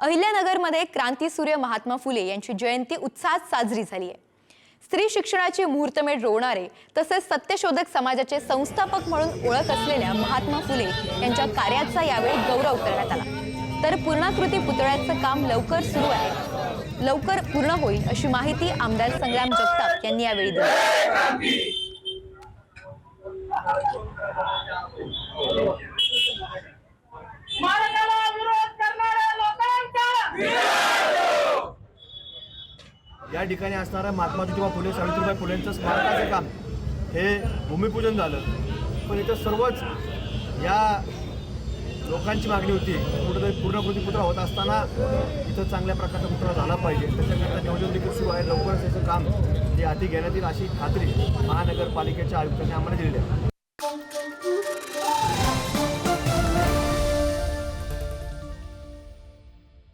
अहिल्यानगरमध्ये क्रांतीसूर्य महात्मा फुले यांची जयंती उत्साहात साजरी झाली आहे। स्त्री शिक्षणाची मुहूर्तमेढ रोवणारे तसेच सत्यशोधक समाजाचे संस्थापक म्हणून ओळख असलेल्या महात्मा फुले यांच्या कार्याचा यावेळी गौरव करण्यात आला। तर पूर्णाकृती पुतळ्याचं काम लवकर सुरू आहे, लवकर पूर्ण होईल अशी माहिती आमदार संग्राम जगताप यांनी यावेळी दिली। या ठिकाणी असणारा महात्मा ज्योतिबा फुले सावित्रीबाई फुलेंचं स्मारकाचं काम हे भूमिपूजन झालं, पण इथं सर्वच या लोकांची मागणी होती कुठेतरी पूर्णकृती पुतळा होत असताना इथं चांगल्या प्रकारचा पुतळा झाला पाहिजे। त्याच्याकरता नियोजन देखील सुरू आहे। लवकरच याचं काम हे हाती घेण्यात येईल अशी खात्री महानगरपालिकेच्या आयुक्तांनी आम्हाला दिलेली आहे।